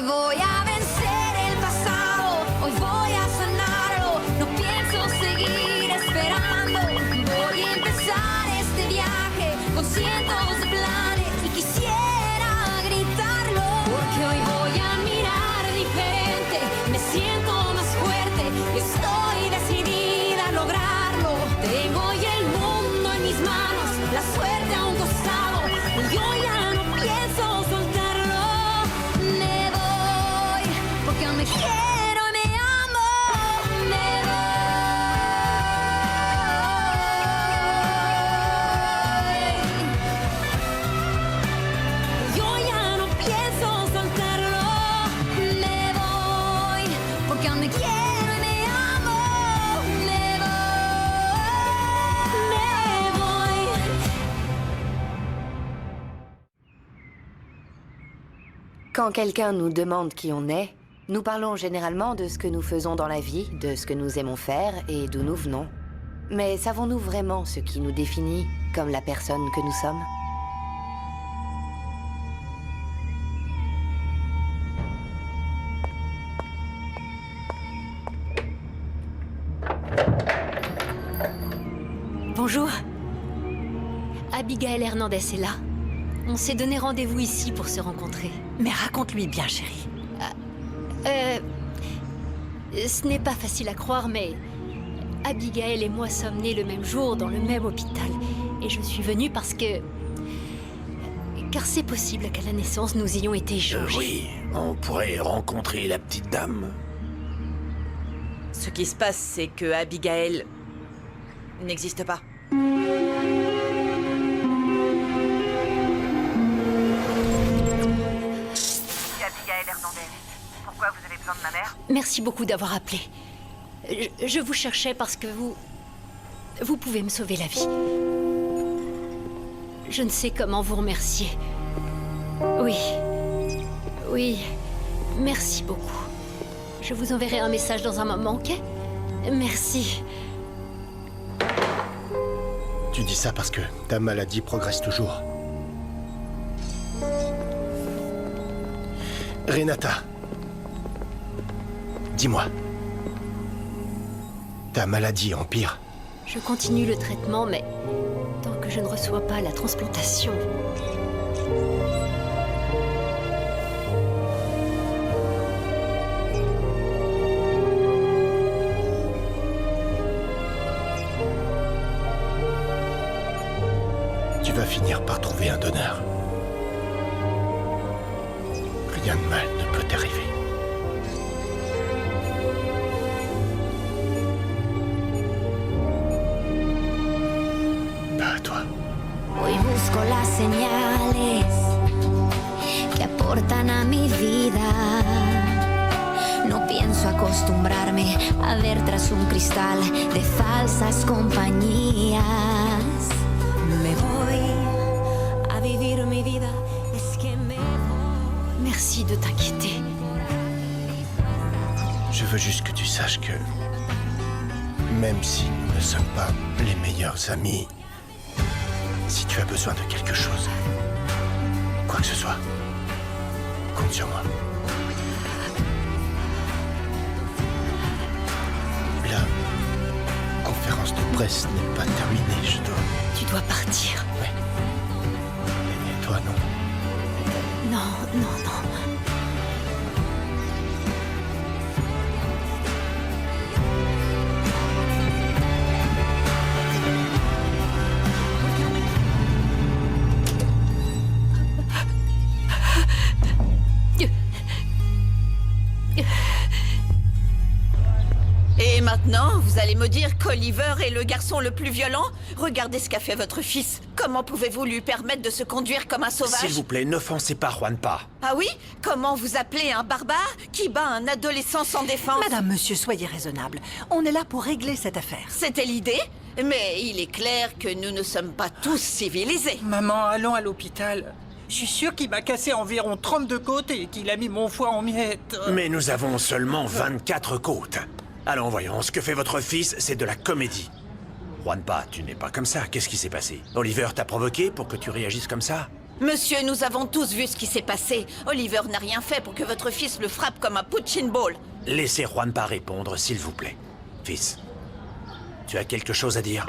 voy a vencer el pasado, hoy voy a sanarlo, no pienso seguir esperando. Voy a empezar este viaje con cientos de planes y quisiera gritarlo, porque hoy voy a mirar diferente, me siento más fuerte y estoy decidida a lograrlo. Tengo hoy el mundo en mis manos, la suerte a un costado, y yo ya no pienso soltarlo. Me voy, porque aún me quiero y me amo. Me voy. Yo ya no pienso soltarlo. Me voy, porque aún me quiero y me amo. Me voy. Quand quelqu'un nous demande qui on est, nous parlons généralement de ce que nous faisons dans la vie, de ce que nous aimons faire et d'où nous venons. Mais savons-nous vraiment ce qui nous définit comme la personne que nous sommes? Bonjour. Abigail Hernandez est là. On s'est donné rendez-vous ici pour se rencontrer. Mais raconte-lui bien, chérie. Ce n'est pas facile à croire, mais Abigail et moi sommes nés le même jour dans le même hôpital. Et je suis venue parce que... Car c'est possible qu'à la naissance, nous ayons été échangés. Oui, on pourrait rencontrer la petite dame. Ce qui se passe, c'est que Abigail n'existe pas. C'est Abigail Hernandez. Pourquoi vous avez besoin de ma mère? Merci beaucoup d'avoir appelé. Je vous cherchais parce que vous pouvez me sauver la vie. Je ne sais comment vous remercier. Oui, merci beaucoup. Je vous enverrai un message dans un moment, ok? Merci. Tu dis ça parce que ta maladie progresse toujours. Renata, dis-moi. Ta maladie empire. Je continue le traitement, mais tant que je ne reçois pas la transplantation... Tu vas finir par trouver un donneur. Rien de mal ne peut t'arriver. Pas à toi. Hoy busco las señales que aportan a mi vida. No pienso acostumbrarme a ver tras un cristal de falsas compañías. Me voy a vivir mi vida, es que me voy. Merci de t'inquiéter. Je veux juste que tu saches que... Même si nous ne sommes pas les meilleurs amis, si tu as besoin de quelque chose, quoi que ce soit, compte sur moi. La conférence de presse n'est pas terminée, je dois... Tu dois partir. Ouais. Et toi, non? Non. Et maintenant, vous allez me dire qu'Oliver est le garçon le plus violent? Regardez ce qu'a fait votre fils. Comment pouvez-vous lui permettre de se conduire comme un sauvage? S'il vous plaît, n'offensez pas Juanpa. Ah oui? Comment vous appelez un barbare qui bat un adolescent sans défense? Madame, monsieur, soyez raisonnable. On est là pour régler cette affaire. C'était l'idée? Mais il est clair que nous ne sommes pas tous civilisés. Maman, allons à l'hôpital. Je suis sûr qu'il m'a cassé environ 32 côtes et qu'il a mis mon foie en miettes. Mais nous avons seulement 24 côtes. Allons, voyons, ce que fait votre fils, c'est de la comédie. Juanpa, tu n'es pas comme ça. Qu'est-ce qui s'est passé? Oliver t'a provoqué pour que tu réagisses comme ça? Monsieur, nous avons tous vu ce qui s'est passé. Oliver n'a rien fait pour que votre fils le frappe comme un punching ball. Laissez Juanpa répondre, s'il vous plaît. Fils, tu as quelque chose à dire?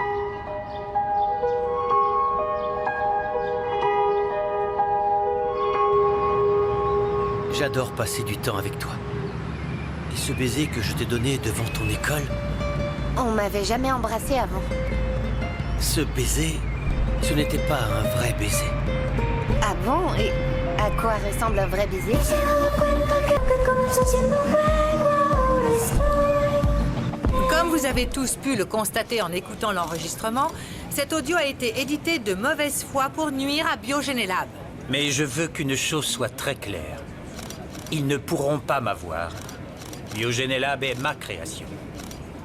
J'adore passer du temps avec toi. Et ce baiser que je t'ai donné devant ton école, On m'avait jamais embrassé avant. ce baiser, ce n'était pas un vrai baiser. Ah bon? Et à quoi ressemble un vrai baiser? Comme vous avez tous pu le constater en écoutant l'enregistrement, cet audio a été édité de mauvaise foi pour nuire à Biogénélab. Mais je veux qu'une chose soit très claire. Ils ne pourront pas m'avoir. Biogénélab est ma création.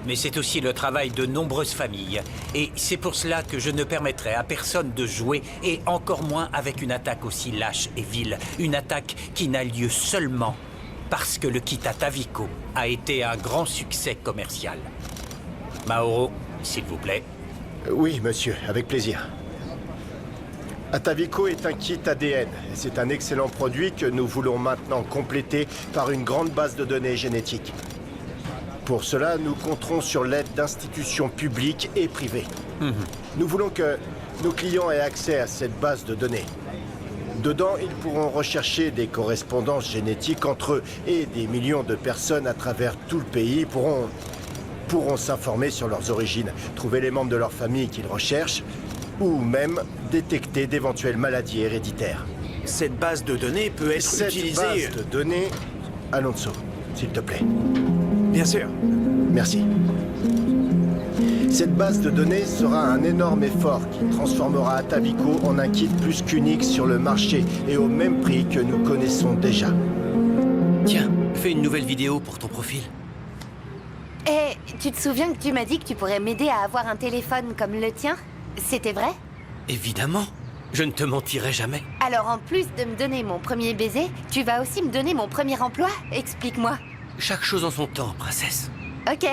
Mais c'est aussi le travail de nombreuses familles. Et c'est pour cela que je ne permettrai à personne de jouer, et encore moins avec une attaque aussi lâche et vile. Une attaque qui n'a lieu seulement parce que le kit Atavico a été un grand succès commercial. Mauro, s'il vous plaît. Oui, monsieur, avec plaisir. Atavico est un kit ADN. C'est un excellent produit que nous voulons maintenant compléter par une grande base de données génétiques. Pour cela, nous compterons sur l'aide d'institutions publiques et privées. Nous voulons que nos clients aient accès à cette base de données. Dedans, ils pourront rechercher des correspondances génétiques entre eux et des millions de personnes à travers tout le pays pourront s'informer sur leurs origines, trouver les membres de leur famille qu'ils recherchent ou même détecter d'éventuelles maladies héréditaires. Cette base de données peut être Cette utilisée... base de données... Alonso, s'il te plaît. Bien sûr. Merci. Cette base de données sera un énorme effort qui transformera Atavico en un kit plus qu'unique sur le marché et au même prix que nous connaissons déjà. Tiens, fais une nouvelle vidéo pour ton profil. Et tu te souviens que tu m'as dit que tu pourrais m'aider à avoir un téléphone comme le tien? C'était vrai? Évidemment, je ne te mentirai jamais. Alors en plus de me donner mon premier baiser, tu vas aussi me donner mon premier emploi? Explique-moi. Chaque chose en son temps, princesse. Ok.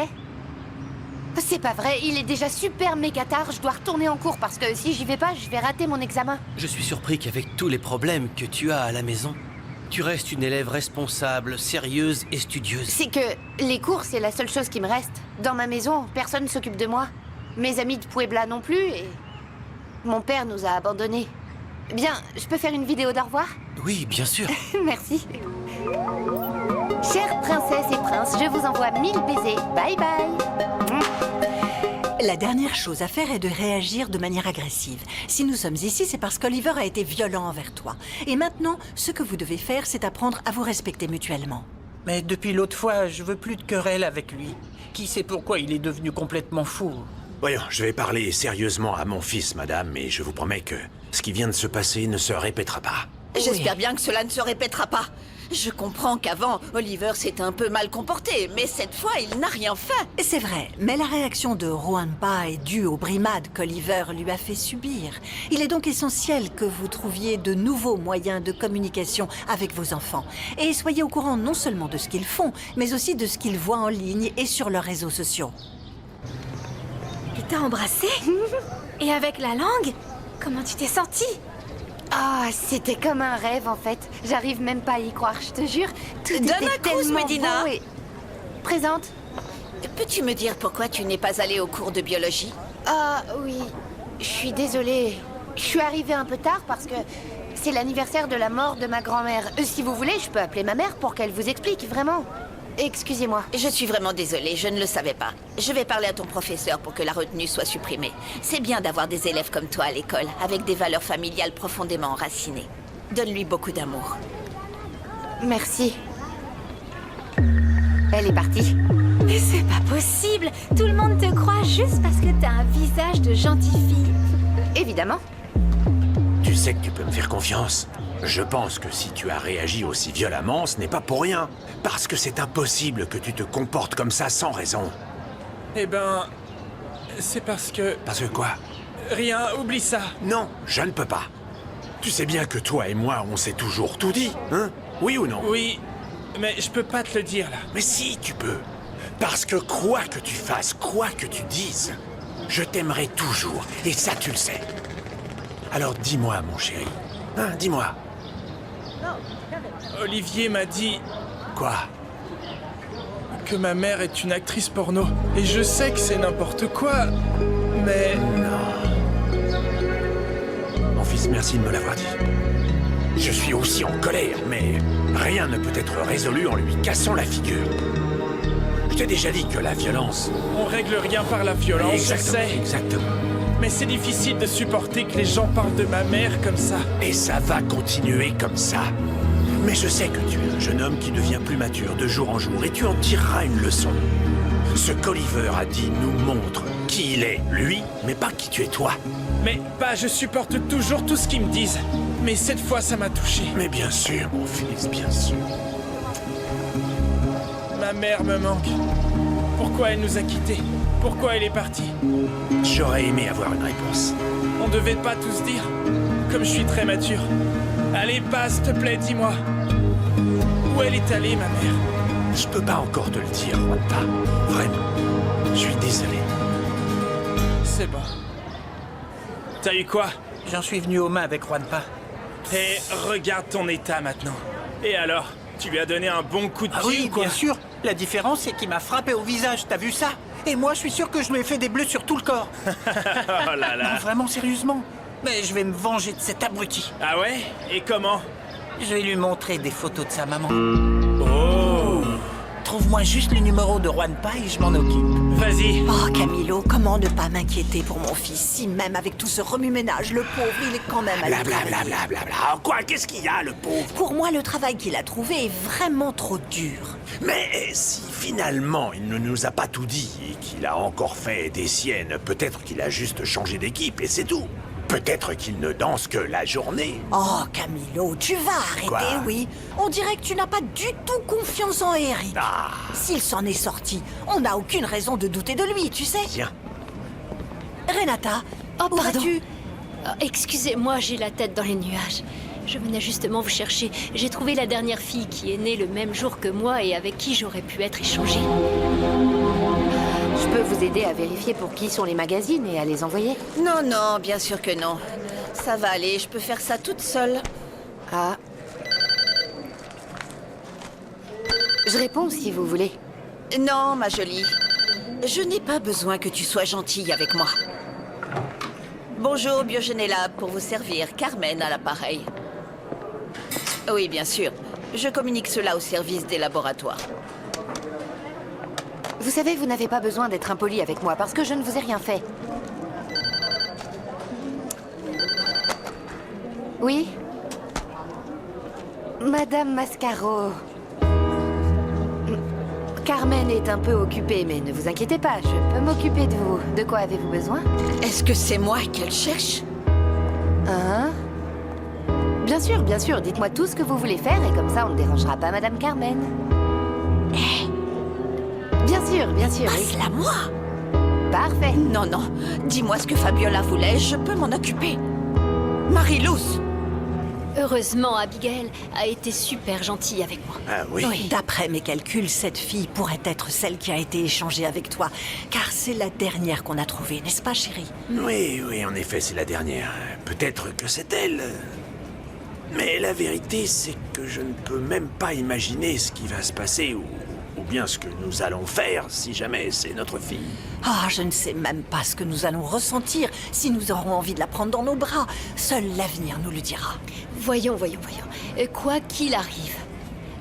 C'est pas vrai, il est déjà super méga tard, je dois retourner en cours parce que si j'y vais pas, je vais rater mon examen. Je suis surpris qu'avec tous les problèmes que tu as à la maison, tu restes une élève responsable, sérieuse et studieuse. C'est que les cours, c'est la seule chose qui me reste. Dans ma maison, personne ne s'occupe de moi. Mes amis de Puebla non plus et... Mon père nous a abandonnés. Bien, je peux faire une vidéo d'au revoir? Oui, bien sûr. Merci. Chères princesses et princes, je vous envoie 1000 baisers. Bye bye. La dernière chose à faire est de réagir de manière agressive. Si nous sommes ici, c'est parce qu'Oliver a été violent envers toi. Et maintenant, ce que vous devez faire, c'est apprendre à vous respecter mutuellement. Mais depuis l'autre fois, je veux plus de querelle avec lui. Qui sait pourquoi il est devenu complètement fou? Voyons, je vais parler sérieusement à mon fils, madame, et je vous promets que ce qui vient de se passer ne se répétera pas. J'espère bien que cela ne se répétera pas. Je comprends qu'avant, Oliver s'est un peu mal comporté, mais cette fois, il n'a rien fait. C'est vrai, mais la réaction de Juanpa est due aux brimades qu'Oliver lui a fait subir. Il est donc essentiel que vous trouviez de nouveaux moyens de communication avec vos enfants. Et soyez au courant non seulement de ce qu'ils font, mais aussi de ce qu'ils voient en ligne et sur leurs réseaux sociaux. Il t'a embrassé? Et avec la langue? Comment tu t'es sentie? Ah, c'était comme un rêve en fait. J'arrive même pas à y croire, je te jure. Tout Donne était un coup, tellement Medina. beau et... Présente. Peux-tu me dire pourquoi tu n'es pas allée au cours de biologie? Ah oui, je suis désolée. Je suis arrivée un peu tard parce que c'est l'anniversaire de la mort de ma grand-mère. Si vous voulez, je peux appeler ma mère pour qu'elle vous explique, vraiment. Excusez-moi. Je suis vraiment désolée, je ne le savais pas. Je vais parler à ton professeur pour que la retenue soit supprimée. C'est bien d'avoir des élèves comme toi à l'école, avec des valeurs familiales profondément enracinées. Donne-lui beaucoup d'amour. Merci. Elle est partie. Mais c'est pas possible! Tout le monde te croit juste parce que t'as un visage de gentille fille. Évidemment. Tu sais que tu peux me faire confiance. Je pense que si tu as réagi aussi violemment, ce n'est pas pour rien. Parce que c'est impossible que tu te comportes comme ça sans raison. Eh ben... c'est parce que... Parce que quoi? Rien, oublie ça. Non, je ne peux pas. Tu sais bien que toi et moi, on s'est toujours tout dit, hein? Oui ou non? Oui, mais je peux pas te le dire, là. Mais si, tu peux. Parce que quoi que tu fasses, quoi que tu dises, je t'aimerai toujours. Et ça, tu le sais. Alors dis-moi, mon chéri, Hein, dis-moi. Olivier m'a dit Quoi? que ma mère est une actrice porno. Et je sais que c'est n'importe quoi, mais... Non. Mon fils, merci de me l'avoir dit. Je suis aussi en colère, mais rien ne peut être résolu en lui cassant la figure. Je t'ai déjà dit que la violence... On règle rien par la violence, Exactement, je sais. exactement. Mais c'est difficile de supporter que les gens parlent de ma mère comme ça. Et ça va continuer comme ça. Mais je sais que tu es un jeune homme qui devient plus mature de jour en jour et tu en tireras une leçon. Ce qu'Oliver a dit nous montre qui il est, lui, mais pas qui tu es toi. Mais, je supporte toujours tout ce qu'ils me disent. Mais cette fois, ça m'a touché. Mais bien sûr, mon fils, bien sûr. Ma mère me manque. Pourquoi elle nous a quittés? Pourquoi elle est partie? J'aurais aimé avoir une réponse. On devait pas tous dire. Comme je suis très mature. Allez, s'il te plaît, dis-moi. Où elle est allée, ma mère? Je peux pas encore te le dire, pas. Vraiment. Je suis désolé. C'est bon. T'as eu quoi? J'en suis venu aux mains avec Juanpa. Et regarde ton état maintenant. Et alors? Tu lui as donné un bon coup de pied Oui, ou quoi? bien sûr. La différence, c'est qu'il m'a frappé au visage. T'as vu ça? Et moi, je suis sûr que je lui ai fait des bleus sur tout le corps. Oh là là. Non, vraiment, sérieusement. Mais je vais me venger de cet abruti. Ah ouais? Et comment? Je vais lui montrer des photos de sa maman. Oh! Trouve-moi juste le numéro de Juanpa et je m'en occupe. Vas-y. Oh, Camilo, comment ne pas m'inquiéter pour mon fils? Si même avec tout ce remue-ménage, le pauvre, il est quand même allé travailler. Blablabla. Quoi? Qu'est-ce qu'il y a, le pauvre? Pour moi, le travail qu'il a trouvé est vraiment trop dur. Mais si finalement il ne nous a pas tout dit et qu'il a encore fait des siennes, peut-être qu'il a juste changé d'équipe et c'est tout. Peut-être qu'il ne danse que la journée. Oh, Camilo, tu vas arrêter, Quoi? oui. On dirait que tu n'as pas du tout confiance en Eric. Ah, S'il s'en est sorti, on n'a aucune raison de douter de lui, tu sais. tiens. Renata, Oh, où pardon. vas-tu? Excusez-moi, j'ai la tête dans les nuages. Je venais justement vous chercher. J'ai trouvé la dernière fille qui est née le même jour que moi et avec qui j'aurais pu être échangée. Je peux vous aider à vérifier pour qui sont les magazines et à les envoyer. Non, non, bien sûr que non. Ça va aller, je peux faire ça toute seule. Ah. Je réponds si vous voulez. Non, ma jolie. Je n'ai pas besoin que tu sois gentille avec moi. Bonjour, Biogenella, pour vous servir. Carmen à l'appareil. Oui, bien sûr. Je communique cela au service des laboratoires. Vous savez, vous n'avez pas besoin d'être impoli avec moi parce que je ne vous ai rien fait. Oui? Madame Mascaro. Carmen est un peu occupée, mais ne vous inquiétez pas, je peux m'occuper de vous. De quoi avez-vous besoin? Est-ce que c'est moi qu'elle cherche? Hein? Bien sûr, dites-moi tout ce que vous voulez faire et comme ça on ne dérangera pas Madame Carmen. Bien sûr, oui. Passe-la moi. Parfait. Non, non. Dis-moi ce que Fabiola voulait, je peux m'en occuper. Marie-Luce. Heureusement, Abigail a été super gentille avec moi. Ah oui? D'après mes calculs, cette fille pourrait être celle qui a été échangée avec toi. Car c'est la dernière qu'on a trouvée, n'est-ce pas, chérie? Oui, en effet, c'est la dernière. Peut-être que c'est elle. Mais la vérité, c'est que je ne peux même pas imaginer ce qui va se passer ou bien ce que nous allons faire si jamais c'est notre fille. Ah, je ne sais même pas ce que nous allons ressentir si nous aurons envie de la prendre dans nos bras. Seul l'avenir nous le dira. Voyons. Quoi qu'il arrive,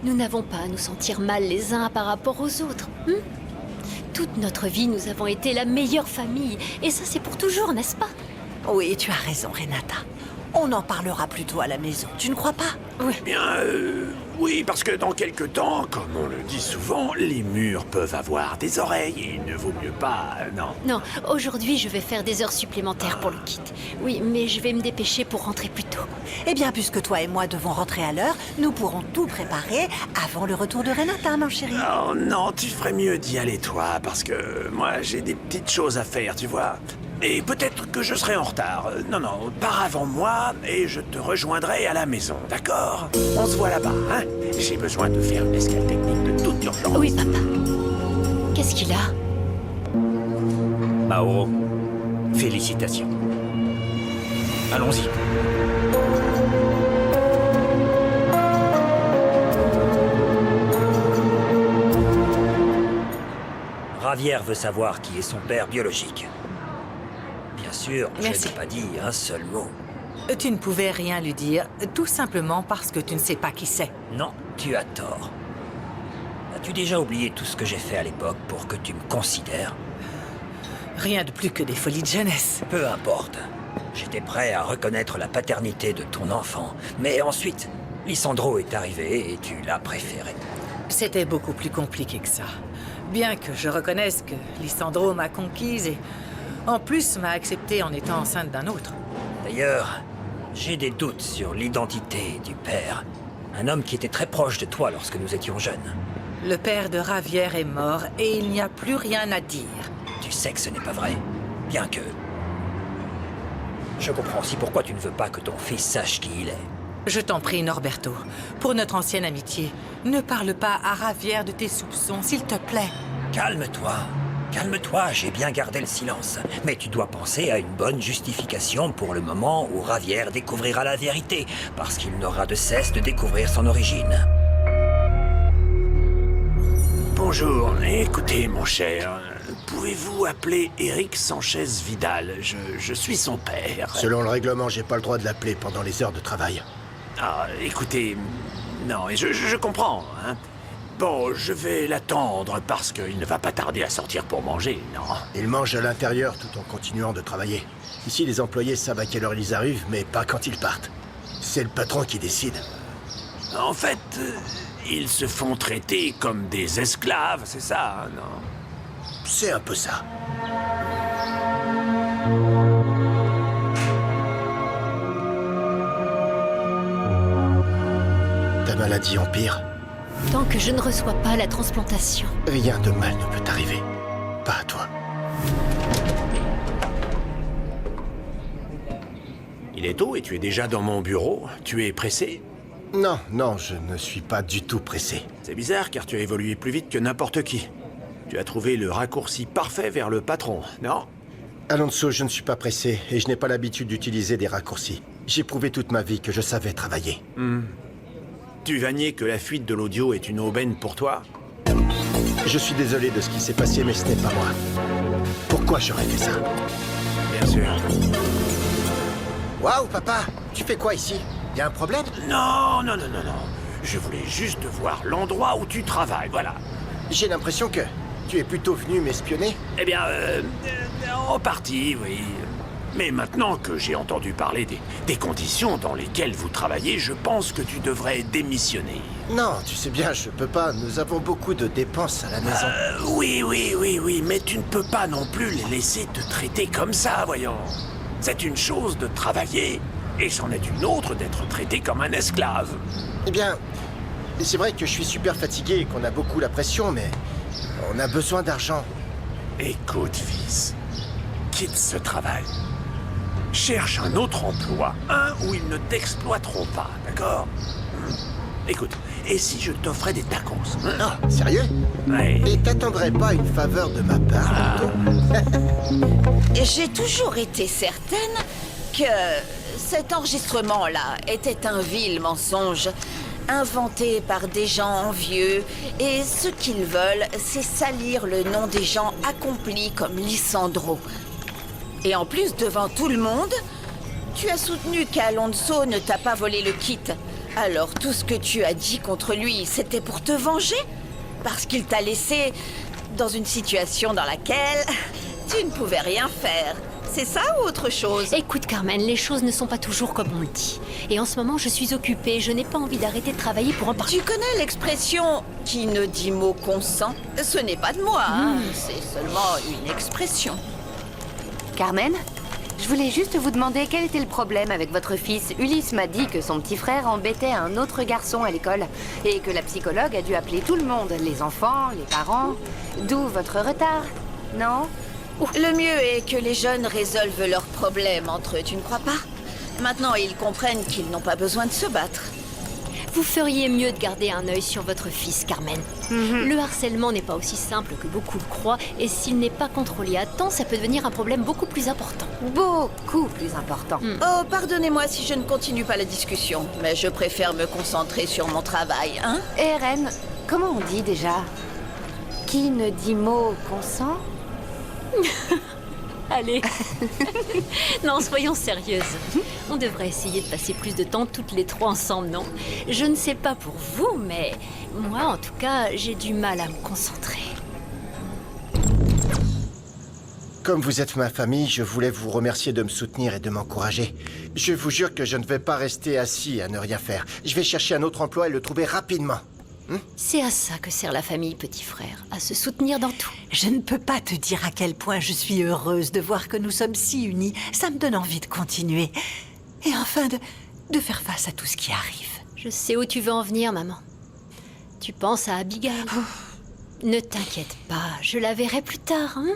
nous n'avons pas à nous sentir mal les uns par rapport aux autres. Toute notre vie, nous avons été la meilleure famille. Et ça, c'est pour toujours, n'est-ce pas? Oui, tu as raison, Renata. On en parlera plutôt à la maison, tu ne crois pas? Eh bien, oui, parce que dans quelque temps, comme on le dit souvent, les murs peuvent avoir des oreilles et il ne vaut mieux pas, non. Non, aujourd'hui, je vais faire des heures supplémentaires pour le kit. Oui, mais je vais me dépêcher pour rentrer plus tôt. Eh bien, puisque toi et moi devons rentrer à l'heure, nous pourrons tout préparer avant le retour de Renata, mon chéri. Oh non, tu ferais mieux d'y aller toi, parce que moi j'ai des petites choses à faire, tu vois. Et peut-être que je serai en retard. Non, pars avant moi et je te rejoindrai à la maison, d'accord? On se voit là-bas, hein? J'ai besoin de faire une escale technique de toute urgence. Oui, papa. Qu'est-ce qu'il a? Mauro, félicitations. Allons-y. Ravière veut savoir qui est son père biologique. Bien sûr, Merci. je n'ai pas dit un seul mot. Tu ne pouvais rien lui dire, tout simplement parce que tu ne sais pas qui c'est. Non, tu as tort. As-tu déjà oublié tout ce que j'ai fait à l'époque pour que tu me considères? Rien de plus que des folies de jeunesse. Peu importe. J'étais prêt à reconnaître la paternité de ton enfant. Mais ensuite, Lysandro est arrivé et tu l'as préféré. C'était beaucoup plus compliqué que ça. Bien que je reconnaisse que Lysandro m'a conquise et, en plus, m'a acceptée en étant enceinte d'un autre. D'ailleurs, j'ai des doutes sur l'identité du père. Un homme qui était très proche de toi lorsque nous étions jeunes. Le père de Ravière est mort et il n'y a plus rien à dire. Tu sais que ce n'est pas vrai. Bien que... Je comprends aussi pourquoi tu ne veux pas que ton fils sache qui il est. Je t'en prie, Norberto, pour notre ancienne amitié, ne parle pas à Ravière de tes soupçons, s'il te plaît. Calme-toi. Calme-toi, j'ai bien gardé le silence. Mais tu dois penser à une bonne justification pour le moment où Ravière découvrira la vérité, parce qu'il n'aura de cesse de découvrir son origine. Bonjour, écoutez mon cher, pouvez-vous appeler Eric Sanchez Vidal? Je suis son père. Selon le règlement, j'ai pas le droit de l'appeler pendant les heures de travail. Ah, écoutez, non, je comprends, hein. Bon, je vais l'attendre parce qu'il ne va pas tarder à sortir pour manger, non? Il mange à l'intérieur tout en continuant de travailler. Ici, les employés savent à quelle heure ils arrivent, mais pas quand ils partent. C'est le patron qui décide. En fait, ils se font traiter comme des esclaves, c'est ça, hein, non? C'est un peu ça. Ta maladie empire. Tant que je ne reçois pas la transplantation. Rien de mal ne peut t'arriver. Pas à toi. Il est tôt et tu es déjà dans mon bureau. Tu es pressé? Non, non, je ne suis pas du tout pressé. C'est bizarre car tu as évolué plus vite que n'importe qui. Tu as trouvé le raccourci parfait vers le patron, non? Alonso, je ne suis pas pressé et je n'ai pas l'habitude d'utiliser des raccourcis. J'ai prouvé toute ma vie que je savais travailler. Tu vas nier que la fuite de l'audio est une aubaine pour toi? Je suis désolé de ce qui s'est passé, mais ce n'est pas moi. Pourquoi j'aurais fait ça? Bien sûr. Waouh, papa! Tu fais quoi ici? Y a un problème? Non. Je voulais juste voir l'endroit où tu travailles, voilà. J'ai l'impression que tu es plutôt venu m'espionner. Eh bien, en partie, oui. Mais maintenant que j'ai entendu parler des conditions dans lesquelles vous travaillez, je pense que tu devrais démissionner. Non, tu sais bien, je peux pas. Nous avons beaucoup de dépenses à la maison. Oui, mais tu ne peux pas non plus les laisser te traiter comme ça, voyons. C'est une chose de travailler, et c'en est une autre d'être traité comme un esclave. Eh bien, c'est vrai que je suis super fatigué et qu'on a beaucoup la pression, mais on a besoin d'argent. Écoute, fils, quitte ce travail. Cherche un autre emploi, un où ils ne t'exploiteront pas, d'accord? Écoute, et si je t'offrais des tacos? Ah, sérieux? Ouais. Et t'attendrais pas une faveur de ma part, plutôt? J'ai toujours été certaine que cet enregistrement-là était un vil mensonge, inventé par des gens envieux, et ce qu'ils veulent, c'est salir le nom des gens accomplis comme Lysandro. Et en plus, devant tout le monde, tu as soutenu qu'Alonso ne t'a pas volé le kit. Alors tout ce que tu as dit contre lui, c'était pour te venger? Parce qu'il t'a laissé dans une situation dans laquelle tu ne pouvais rien faire. C'est ça ou autre chose? Écoute, Carmen, les choses ne sont pas toujours comme on le dit. Et en ce moment, je suis occupée. Je n'ai pas envie d'arrêter de travailler pour en parler. Tu connais l'expression « qui ne dit mot consent » Ce n'est pas de moi, hein. C'est seulement une expression. Carmen, je voulais juste vous demander quel était le problème avec votre fils. Ulysse m'a dit que son petit frère embêtait un autre garçon à l'école et que la psychologue a dû appeler tout le monde, les enfants, les parents. D'où votre retard, non? Le mieux est que les jeunes résolvent leurs problèmes entre eux, tu ne crois pas? Maintenant, ils comprennent qu'ils n'ont pas besoin de se battre. Vous feriez mieux de garder un œil sur votre fils, Carmen. Le harcèlement n'est pas aussi simple que beaucoup le croient, et s'il n'est pas contrôlé à temps, ça peut devenir un problème beaucoup plus important. Beaucoup plus important. Oh, pardonnez-moi si je ne continue pas la discussion, mais je préfère me concentrer sur mon travail, hein? Et Ren, comment on dit déjà? Qui ne dit mot consent? Allez. Non, soyons sérieuses. On devrait essayer de passer plus de temps toutes les trois ensemble, non? Je ne sais pas pour vous, mais moi, en tout cas, j'ai du mal à me concentrer. Comme vous êtes ma famille, je voulais vous remercier de me soutenir et de m'encourager. Je vous jure que je ne vais pas rester assis à ne rien faire. Je vais chercher un autre emploi et le trouver rapidement. C'est à ça que sert la famille, petit frère, à se soutenir dans tout. Je ne peux pas te dire à quel point je suis heureuse de voir que nous sommes si unis. Ça me donne envie de continuer. Et enfin de faire face à tout ce qui arrive. Je sais où tu veux en venir, maman. Tu penses à Abigail. Ne t'inquiète pas, je la verrai plus tard, hein?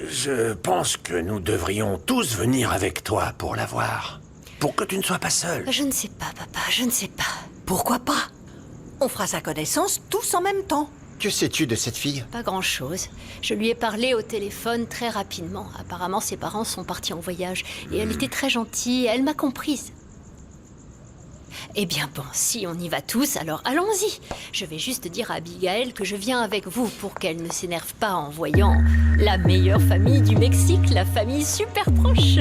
Je pense que nous devrions tous venir avec toi pour la voir. Pour que tu ne sois pas seul. Je ne sais pas, papa, je ne sais pas. Pourquoi pas? On fera sa connaissance tous en même temps. Que sais-tu de cette fille? Pas grand-chose. Je lui ai parlé au téléphone très rapidement. Apparemment, ses parents sont partis en voyage. Et elle était très gentille, elle m'a comprise. Eh bien bon, si on y va tous, alors allons-y. Je vais juste dire à Abigail que je viens avec vous pour qu'elle ne s'énerve pas en voyant la meilleure famille du Mexique, la famille super proche.